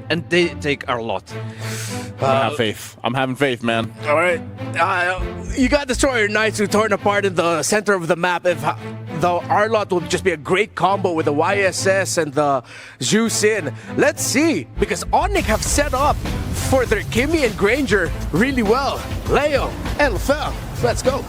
and they take a lot. I have faith. I'm having faith, man. All right. You got Destroyer Knights who torn apart in the center of the map. If the Arlot will just be a great combo with the YSS and the Zhu Sin. Let's see, because Onyx have set up for their Kimmy and Granger really well. Leo, Elfa, let's go.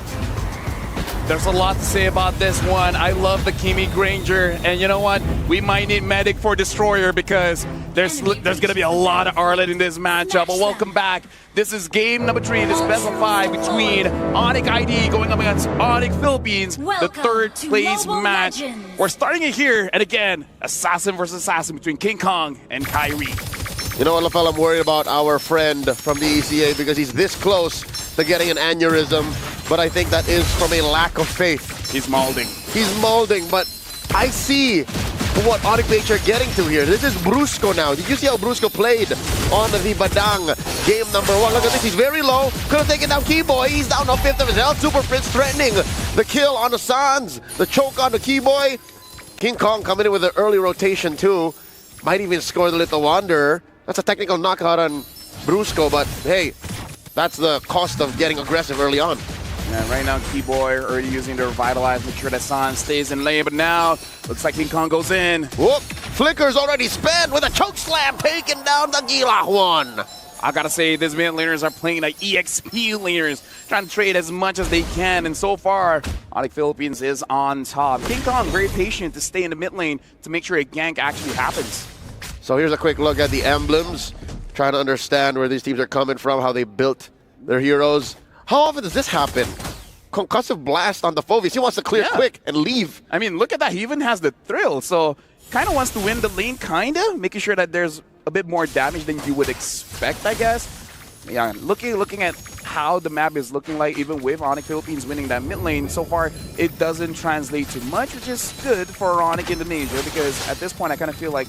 There's a lot to say about this one. I love the Kimi Granger, and you know what? We might need Medic for Destroyer because there's going to be a lot of Arlet in this matchup. But welcome back. This is game number 3, this best of 5 between Onyx ID going up against Onyx Philippines, the third place match. We're starting it here, and again, assassin versus assassin between King Kong and Kyrie. You know what, LaFell, I'm worried about our friend from the ECA because he's this close to getting an aneurysm, but I think that is from a lack of faith. He's molding. He's molding, but I see what Onyx PH are getting to here. This is Brusco now. Did you see how Brusco played on the Badang game number 1? Look at this, he's very low. Could have taken down Keyboy. He's down a fifth of his health. Super Prince threatening the kill on the Sans. The choke on the Keyboy. King Kong coming in with an early rotation too. Might even score the Little Wanderer. That's a technical knockout on Brusco, but hey, that's the cost of getting aggressive early on. And right now, Keyboy already using the Revitalize, make sure that San stays in lane, but now looks like King Kong goes in. Whoop! Flicker's already spent with a choke slam, taking down the Gila one. I gotta say, these mid laners are playing like EXP laners, trying to trade as much as they can, and so far, Onyx Philippines is on top. King Kong very patient to stay in the mid lane to make sure a gank actually happens. So here's a quick look at the emblems, trying to understand where these teams are coming from, how they built their heroes. How often does this happen? Concussive blast on the Phoveus. He wants to clear quick and leave. I mean, look at that. He even has the thrill. So kind of wants to win the lane, kind of, making sure that there's a bit more damage than you would expect, I guess. Yeah, looking at how the map is looking like, even with Onyx Philippines winning that mid lane, so far it doesn't translate too much, which is good for Onyx Indonesia, because at this point I kind of feel like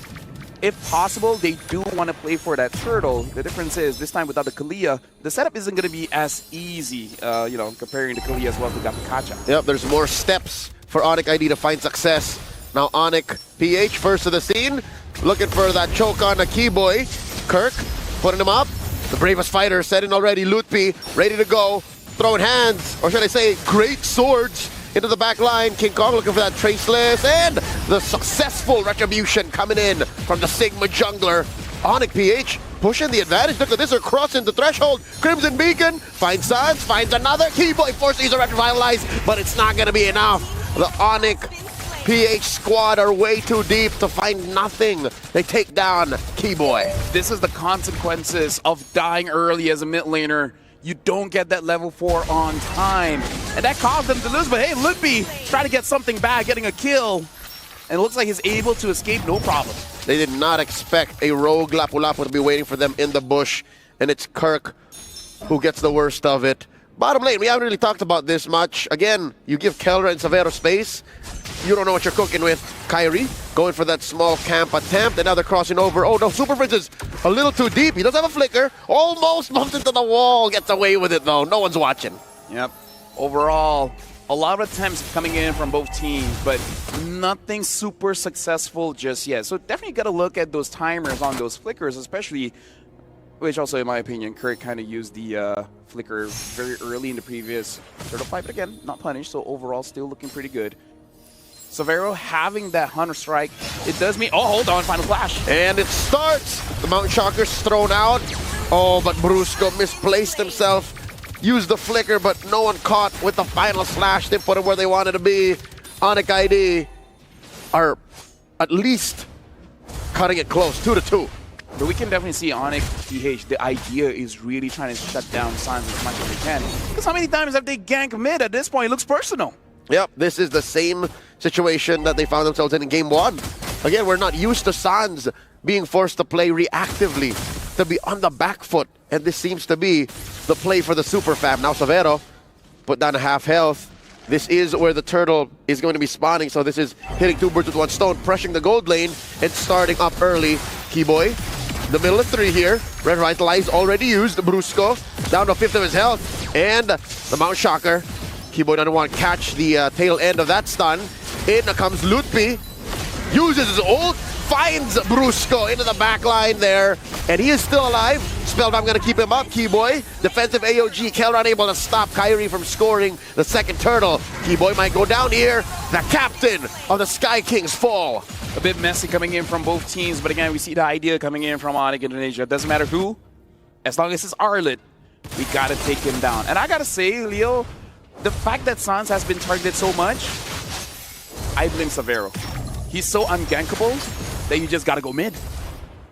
if possible, they do want to play for that turtle. The difference is, this time without the Kalia, the setup isn't going to be as easy, you know, comparing the Kalia as well to Gapakacha. Yep, there's more steps for Onyx ID to find success. Now Onyx PH first to the scene, looking for that choke on the Keyboy. Kirk putting him up. The bravest fighter set in already. Lutpi ready to go, throwing hands, or should I say great swords into the back line. King Kong looking for that Traceless, and the successful retribution coming in from the Sigma jungler. Onyx PH pushing the advantage. Look at this, they're crossing the threshold. Crimson Beacon finds Sans, finds another. Keyboy forces user revitalize, but it's not going to be enough. The Onyx PH squad are way too deep to find nothing. They take down Keyboy. This is the consequences of dying early as a mid laner. You don't get that level 4 on time. And that caused them to lose, but hey, Lutpi trying to get something back, getting a kill. And it looks like he's able to escape, no problem. They did not expect a rogue Lapu-Lapu to be waiting for them in the bush. And it's Kirk who gets the worst of it. Bottom lane, we haven't really talked about this much. Again, you give Kelra and Savero space. You don't know what you're cooking with. Kyrie going for that small camp attempt, and now they're crossing over. Oh no, Super Prince is a little too deep. He does have a flicker. Almost bumped into the wall. Gets away with it though. No one's watching. Yep. Overall, a lot of attempts coming in from both teams, but nothing super successful just yet. So definitely got to look at those timers on those flickers, especially, which also in my opinion, Kirk kind of used the flicker very early in the previous turtle fight, but again, not punished, so overall still looking pretty good. Savero having that Hunter Strike, it does mean, oh, hold on, Final Flash. And it starts. The Mountain Shocker's thrown out. Oh, but Brusco misplaced himself. Used the flicker, but no one caught with the final slash. They put him where they wanted to be. Onyx ID are at least cutting it close, 2-2. But we can definitely see Onyx PH, the idea is really trying to shut down Sans as much as they can. Because how many times have they ganked mid at this point? It looks personal. Yep, this is the same situation that they found themselves in Game 1. Again, we're not used to Sans being forced to play reactively, to be on the back foot, and this seems to be the play for the Super Fam. Now Savero put down a half health. This is where the turtle is going to be spawning, so this is hitting 2 birds with 1 stone, pressuring the gold lane and starting up early. Keyboy, the middle of 3 here. Red Revitalize already used. Brusco down to 5th of his health, and the Mount Shocker. Keyboy doesn't want to catch the tail end of that stun. In comes Lutpi, uses his ult, finds Brusco into the back line there, and he is still alive. Spellbound gonna keep him up, Keyboy. Defensive AOG, Kelra unable to stop Kyrie from scoring the second turtle. Keyboy might go down here. The captain of the Sky Kings fall. A bit messy coming in from both teams, but again, we see the idea coming in from Onyx Indonesia. Doesn't matter who, as long as it's Arlet, we gotta take him down. And I gotta say, Leo, the fact that Sans has been targeted so much, I blame Savero. He's so ungankable that you just gotta go mid.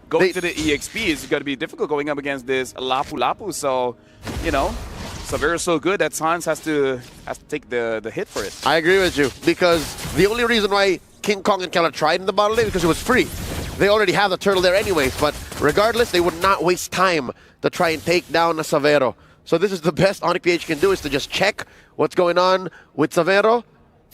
Going to the EXP is going to be difficult going up against this Lapu Lapu. So, you know, Savero's so good that Sans has to take the hit for it. I agree with you, because the only reason why King Kong and Kelra tried in the bottom lane because it was free. They already have the turtle there anyways, but regardless, they would not waste time to try and take down Savero. So this is the best Onyx PH can do, is to just check what's going on with Savero,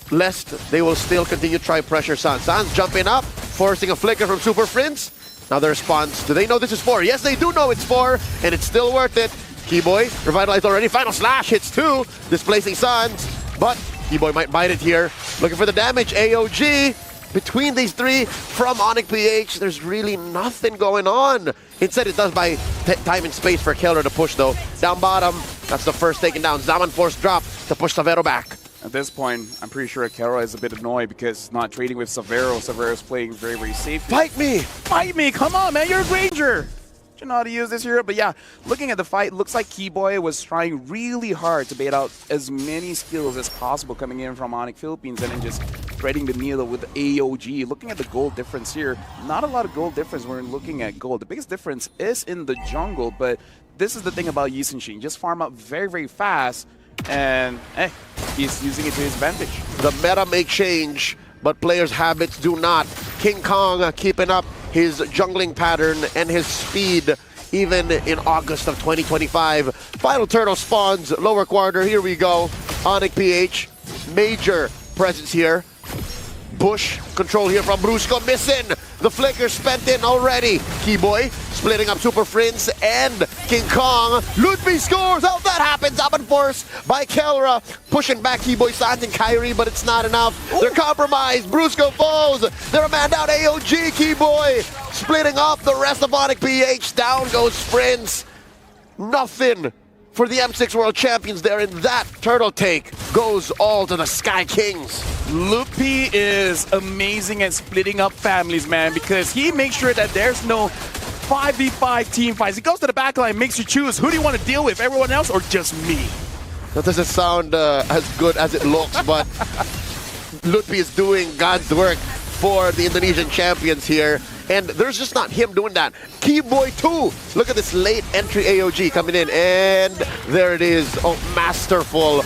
lest they will still continue to try pressure Sans. Sans jumping up, forcing a flicker from Super Prince. Now the response, do they know this is 4? Yes, they do know it's 4, and it's still worth it. Keyboy, revitalized already. Final slash hits 2, displacing Sans. But Keyboy might bite it here. Looking for the damage. AOG. Between these three from Onyx PH, there's really nothing going on. Instead, it does buy time and space for Kelra to push, though. Down bottom, that's the first taken down. Zaman force drop to push Savero back. At this point, I'm pretty sure Kelra is a bit annoyed because not trading with Savero. Savero's playing very, very safe. Fight me! Fight me! Come on, man! You're a Ranger! You know how to use this hero. But yeah, looking at the fight, looks like Keyboy was trying really hard to bait out as many skills as possible coming in from Onyx Philippines and then just threading the needle with AOG. Looking at the gold difference here, not a lot of gold difference when we're looking at gold. The biggest difference is in the jungle, but this is the thing about Yi Sun-shin. Just farm up very, very fast, and he's using it to his advantage. The meta may change, but players' habits do not. King Kong keeping up his jungling pattern and his speed even in August of 2025. Final turtle spawns, lower quarter, here we go. Onyx PH, major presence here. Bush control here from Brusco, missing. The flicker spent in already. Keyboy splitting up Super Prince and King Kong. Ludwig scores. How that happens? Up and force by Kelra. Pushing back Keyboy, Sans, and Kyrie, but it's not enough. Ooh. They're compromised. Brusco falls. They're a man down. AOG, Keyboy splitting up the rest of Onyx PH. Down goes Prince. Nothing for the M6 World Champions there, and that turtle take goes all to the Sky Kings. Loopy is amazing at splitting up families, man, because he makes sure that there's no 5v5 team fights. He goes to the back line, makes you choose who do you want to deal with, everyone else or just me? That doesn't sound as good as it looks, but Loopy is doing God's work for the Indonesian champions here. And there's just not him doing that. Keyboy too. Look at this late entry AOG coming in. And there it is. Oh, masterful.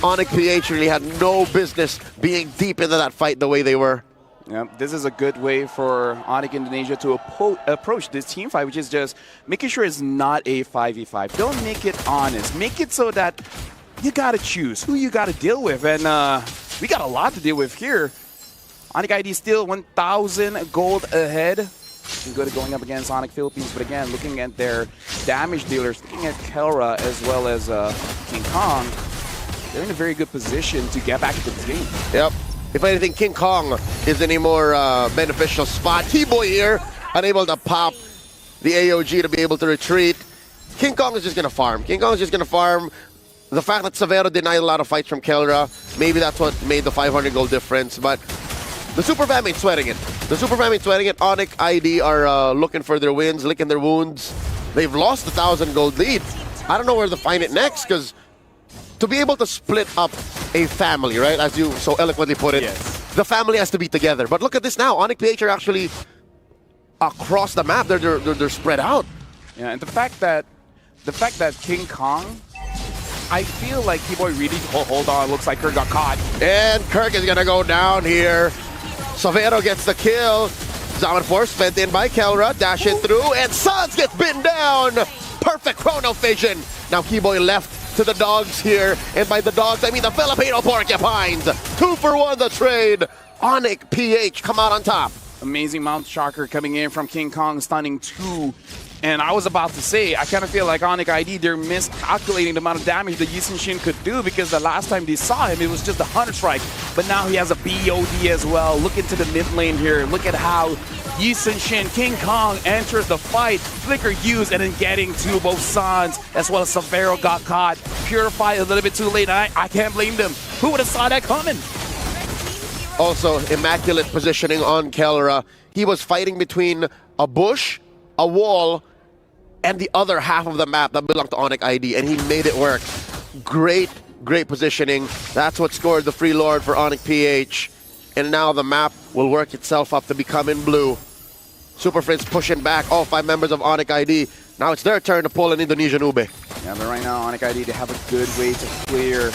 Onyx PH really had no business being deep into that fight the way they were. Yeah, this is a good way for Onyx Indonesia to approach this team fight, which is just making sure it's not a 5v5. Don't make it honest. Make it so that you got to choose who you got to deal with. And we got a lot to deal with here. Onyx ID still 1,000 gold ahead. Good at going up against Onyx Philippines, but again, looking at their damage dealers, looking at Kelra as well as King Kong, they're in a very good position to get back into this game. Yep. If anything, King Kong is in a more beneficial spot. Keyboy here, unable to pop the AOG to be able to retreat. King Kong is just going to farm. King Kong is just going to farm. The fact that Savero denied a lot of fights from Kelra, maybe that's what made the 500 gold difference, but the Super Fam ain't sweating it. The Super Fam ain't sweating it. Onyx ID are looking for their wins, licking their wounds. They've lost the 1,000 gold lead. I don't know where to find it next, because to be able to split up a family, right, as you so eloquently put it, yes, the family has to be together. But look at this now. Onyx PH are actually across the map. They're spread out. Yeah, and the fact that King Kong, I feel like Keyboy really hold on. Looks like Kirk got caught. And Kirk is gonna go down here. Savero gets the kill. Zaman Force spent in by Kelra, dash it through, and Sans gets bitten down. Perfect chrono vision. Now Keyboy left to the dogs here, and by the dogs I mean the Filipino porcupines. 2 for 1 the trade. Onyx PH come out on top. Amazing Mount Shocker coming in from King Kong, stunning 2 And I was about to say, I kind of feel like Onyx ID, they're miscalculating the amount of damage that Yi Sun-shin could do, because the last time they saw him, it was just a Hunter Strike. But now he has a BOD as well. Look into the mid lane here. Look at how Yi Sun-shin, King Kong enters the fight. Flicker used and then getting to both Sans, as well as Severo got caught. Purify a little bit too late. I can't blame them. Who would have saw that coming? Also, immaculate positioning on Kelra. He was fighting between a bush, a wall, and the other half of the map that belonged to Onyx ID, and he made it work. Great positioning. That's what scored the Free Lord for Onyx PH. And now the map will work itself up to become in blue. Super Friends pushing back all 5 members of Onyx ID. Now it's their turn to pull an Indonesian Ube. Yeah, but right now, Onyx ID, they have a good way to clear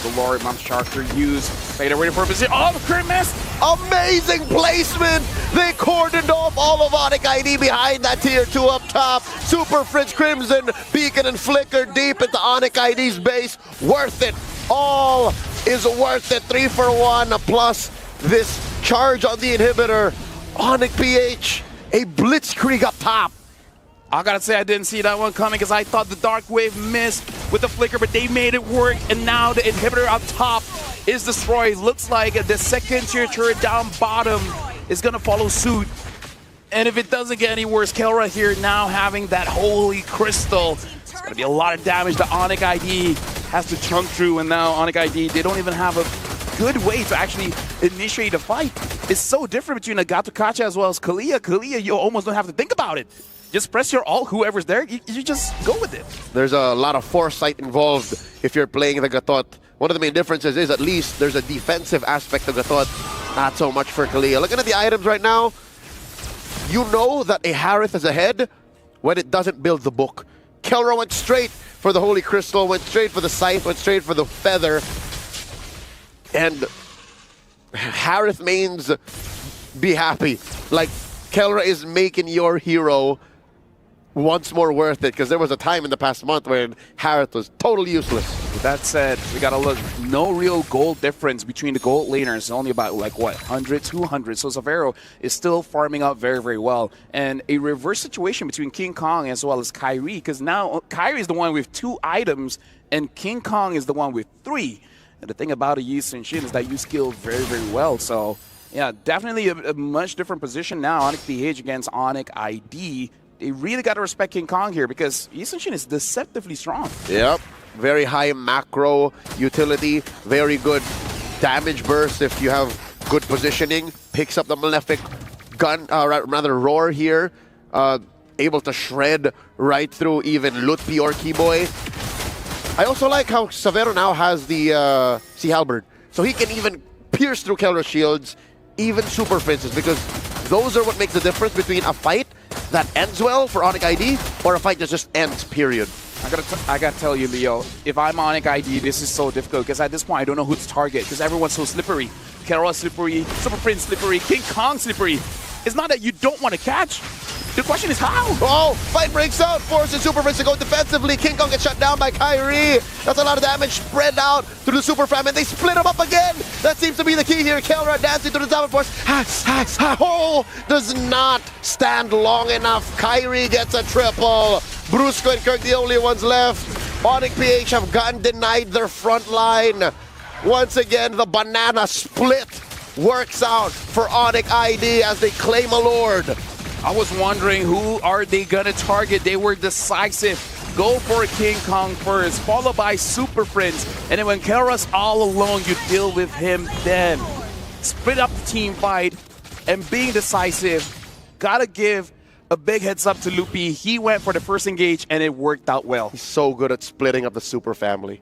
the Lord. Mom's Charter use. They're waiting for a position. Oh, the crit miss! Amazing placement! They cordoned off all of Onyx ID behind that tier 2 up top. Super Fridge Crimson, Beacon and Flicker deep into Onyx ID's base. Worth it. All is worth it. 3 for 1 plus this charge on the inhibitor. Onyx PH, a blitzkrieg up top. I gotta say, I didn't see that one coming, because I thought the Dark Wave missed with the Flicker, but they made it work, and now the inhibitor up top is destroyed. Looks like the second tier turret down bottom is gonna follow suit. And if it doesn't get any worse, Kelra here now having that Holy Crystal. It's gonna be a lot of damage that Onyx ID has to chunk through, and now Onyx ID, they don't even have a good way to actually initiate a fight. It's so different between Agato Kacha as well as Kalia. Kalia, you almost don't have to think about it. Just press your ult, whoever's there, you just go with it. There's a lot of foresight involved if you're playing the Gatot. One of the main differences is at least there's a defensive aspect of Gatot, not so much for Kalia. Looking at the items right now, you know that a Harith is ahead when it doesn't build the book. Kelra went straight for the Holy Crystal, went straight for the Scythe, went straight for the Feather. And Harith means be happy. Like, Kelra is making your hero once more worth it, because there was a time in the past month when Harith was totally useless. With that said, we gotta look, no real gold difference between the gold laners. It's only about, like, what, 100, 200. So Severo is still farming up very, very well. And a reverse situation between King Kong as well as Kyrie, because now Kyrie is the one with 2 items, and King Kong is the one with 3. And the thing about a Yi Sun-shin is that you skill very, very well. So, yeah, definitely a much different position now. Onyx PH against Onyx ID. They really got to respect King Kong here, because Yi Sun-shin is deceptively strong. Yep. Very high macro utility. Very good damage burst if you have good positioning. Picks up the Malefic gun, rather roar here. Able to shred right through even Lutpi or Keyboy. I also like how Severo now has the Sea Halberd. So he can even pierce through Kelra's shields, even Super Fences, because those are what makes the difference between a fight that ends well for Onyx ID or a fight that just ends, period. I gotta tell you, Leo, if I'm Onyx ID, this is so difficult, because at this point I don't know who to target, because everyone's so slippery. Kelra slippery, Super Prince slippery, King Kong slippery. It's not that you don't want to catch. The question is how? Oh, fight breaks out, forces Super Prince to go defensively. King Kong gets shut down by Kyrie. That's a lot of damage spread out through the Super Fam, and they split him up again. That seems to be the key here. Kelra dancing through the Diamond Force. Oh, does not stand long enough. Kyrie gets a triple. Brusco and Kirk the only ones left. Onyx PH have gotten denied their front line. Once again, the banana split works out for Onyx ID as they claim a Lord. I was wondering, who are they gonna target? They were decisive. Go for King Kong first, followed by Super Prince. And then when Kelra's all alone, you deal with him then. Split up the team fight and being decisive. Gotta give a big heads up to Lutpi. He went for the first engage and it worked out well. He's so good at splitting up the Super family.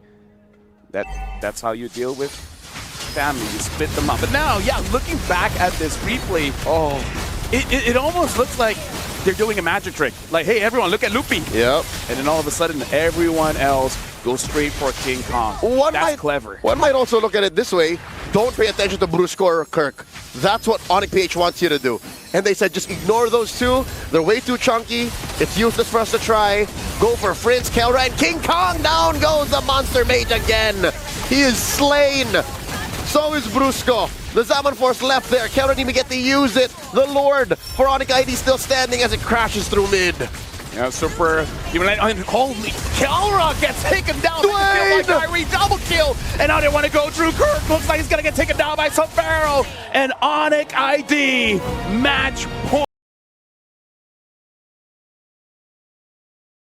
That's how you deal with family. You split them up. But now, yeah, looking back at this replay, it almost looks like they're doing a magic trick. Like, hey, everyone, look at Lutpi. Yep. And then all of a sudden, everyone else goes straight for King Kong. That's clever. One might also look at it this way. Don't pay attention to Brusco or Kirk. That's what Onyx PH wants you to do. And they said, just ignore those two. They're way too chunky. It's useless for us to try. Go for Fritz, Kelra, and King Kong. Down goes the Monster Mage again. He is slain. So is Brusco. The Zaman Force left there. Kelra didn't even get to use it. The Lord for Onyx ID still standing as it crashes through mid. Yeah, super. Even like, holy, Kelra gets taken down. Dwayne! By Kyrie, double kill. And now they want to go through Kirk. Looks like he's going to get taken down by Sub-Pharaoh. And Onyx ID, match point.